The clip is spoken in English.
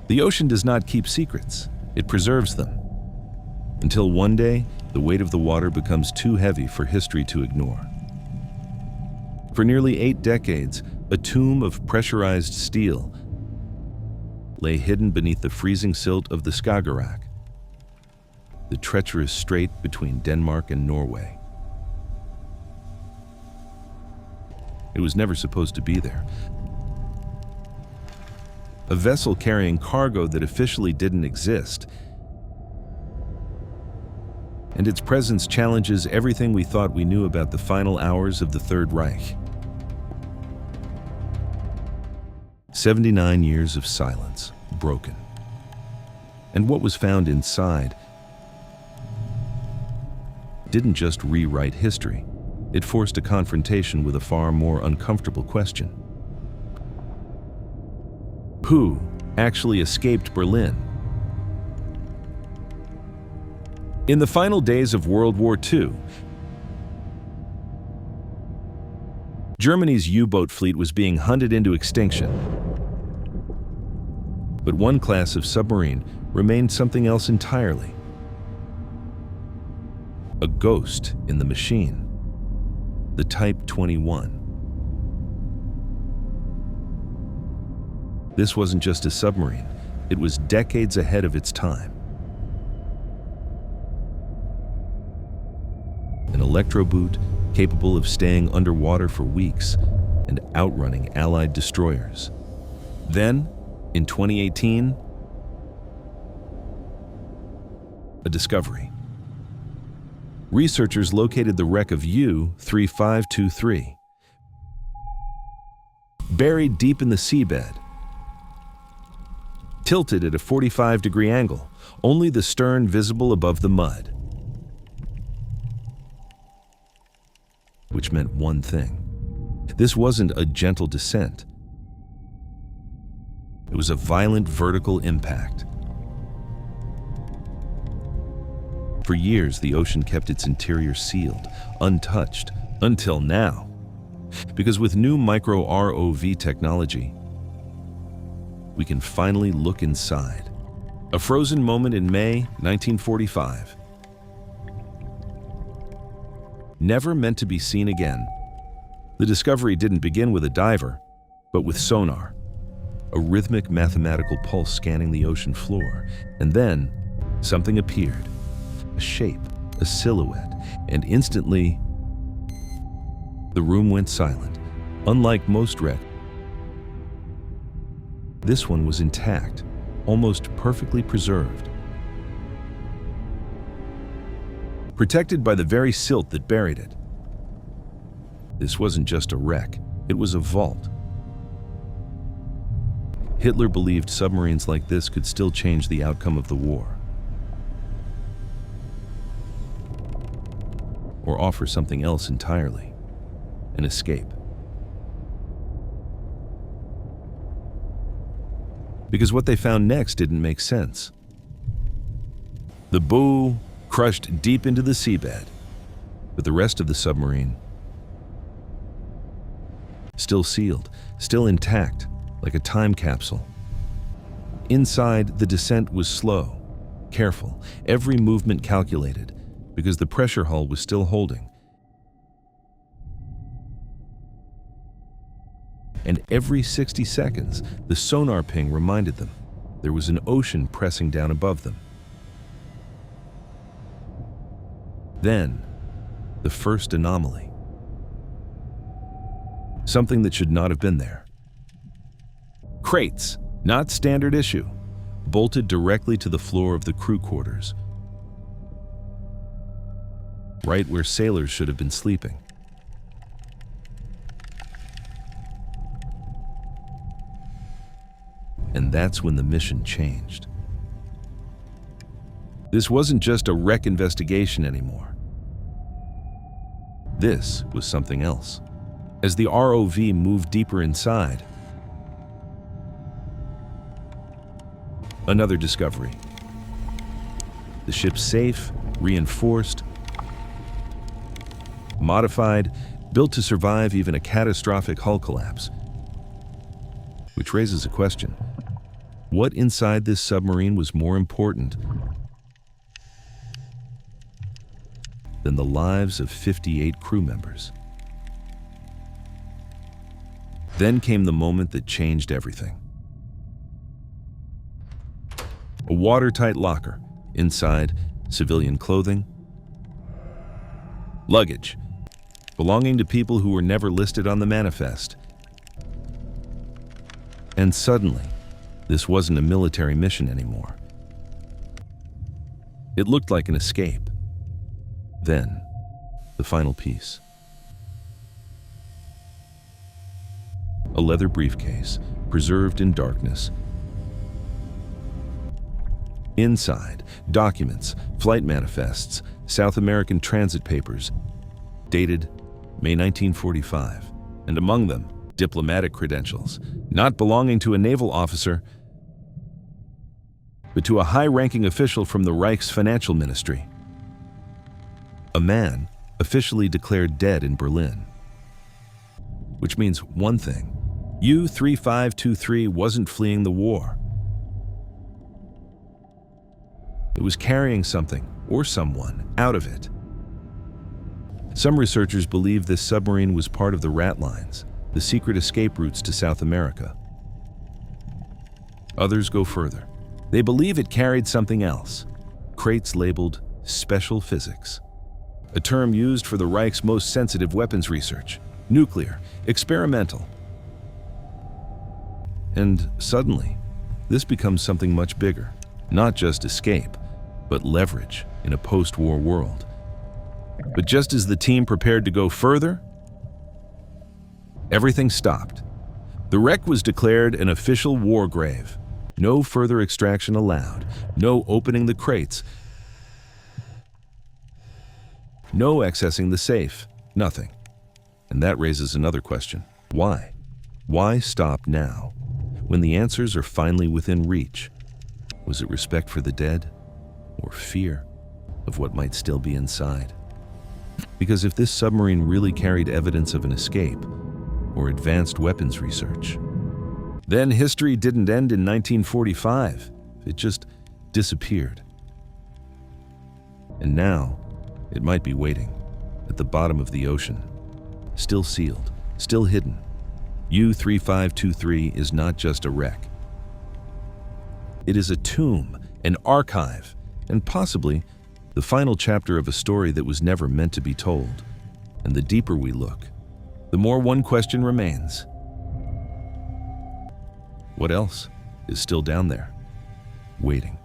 The ocean does not keep secrets, it preserves them. Until one day, the weight of the water becomes too heavy for history to ignore. For nearly 8 decades, a tomb of pressurized steel lay hidden beneath the freezing silt of the Skagerrak, the treacherous strait between Denmark and Norway. It was never supposed to be there. A vessel carrying cargo that officially didn't exist, and its presence challenges everything we thought we knew about the final hours of the Third Reich. 79 years of silence, broken. And what was found inside didn't just rewrite history, it forced a confrontation with a far more uncomfortable question. Who actually escaped Berlin? In the final days of World War II, Germany's U-boat fleet was being hunted into extinction. But one class of submarine remained something else entirely. A ghost in the machine, the Type 21. This wasn't just a submarine, it was decades ahead of its time. An electroboot capable of staying underwater for weeks and outrunning Allied destroyers. Then, in 2018, a discovery. Researchers located the wreck of U-3523, buried deep in the seabed, tilted at a 45-degree angle, only the stern visible above the mud. Which meant one thing. This wasn't a gentle descent. It was a violent vertical impact. For years, the ocean kept its interior sealed, untouched, until now. Because with new micro-ROV technology, we can finally look inside. A frozen moment in May 1945. Never meant to be seen again. The discovery didn't begin with a diver, but with sonar. A rhythmic mathematical pulse scanning the ocean floor. And then, something appeared. A shape, a silhouette, and instantly, the room went silent. Unlike most wrecks, this one was intact, almost perfectly preserved. Protected by the very silt that buried it. This wasn't just a wreck, it was a vault. Hitler believed submarines like this could still change the outcome of the war. Or offer something else entirely, an escape. Because what they found next didn't make sense. The bow crushed deep into the seabed, but the rest of the submarine still sealed, still intact, like a time capsule. Inside, the descent was slow, careful, every movement calculated, because the pressure hull was still holding. And every 60 seconds, the sonar ping reminded them there was an ocean pressing down above them. Then, the first anomaly. Something that should not have been there. Crates, not standard issue, bolted directly to the floor of the crew quarters, right where sailors should have been sleeping. And that's when the mission changed. This wasn't just a wreck investigation anymore. This was something else. As the ROV moved deeper inside, another discovery. The ship's safe, reinforced, modified, built to survive even a catastrophic hull collapse. Which raises a question. What inside this submarine was more important than the lives of 58 crew members? Then came the moment that changed everything. A watertight locker, inside civilian clothing, luggage, belonging to people who were never listed on the manifest. And suddenly, this wasn't a military mission anymore. It looked like an escape. Then, the final piece. A leather briefcase, preserved in darkness. Inside, documents, flight manifests, South American transit papers, dated May 1945, and among them, diplomatic credentials, not belonging to a naval officer, but to a high-ranking official from the Reich's financial ministry. A man officially declared dead in Berlin. Which means one thing: U-3523 wasn't fleeing the war. It was carrying something, or someone, out of it. Some researchers believe this submarine was part of the rat lines, the secret escape routes to South America. Others go further. They believe it carried something else, crates labeled special physics, a term used for the Reich's most sensitive weapons research, nuclear, experimental. And suddenly, this becomes something much bigger, not just escape, but leverage in a post-war world. But just as the team prepared to go further, everything stopped. The wreck was declared an official war grave. No further extraction allowed, no opening the crates, no accessing the safe, nothing. And that raises another question. Why? Why stop now, when the answers are finally within reach? Was it respect for the dead, or fear of what might still be inside? Because if this submarine really carried evidence of an escape, or advanced weapons research, then history didn't end in 1945. It just disappeared. And now, it might be waiting at the bottom of the ocean, still sealed, still hidden. U-3523 is not just a wreck. It is a tomb, an archive, and possibly the final chapter of a story that was never meant to be told. And the deeper we look, the more one question remains. What else is still down there, waiting?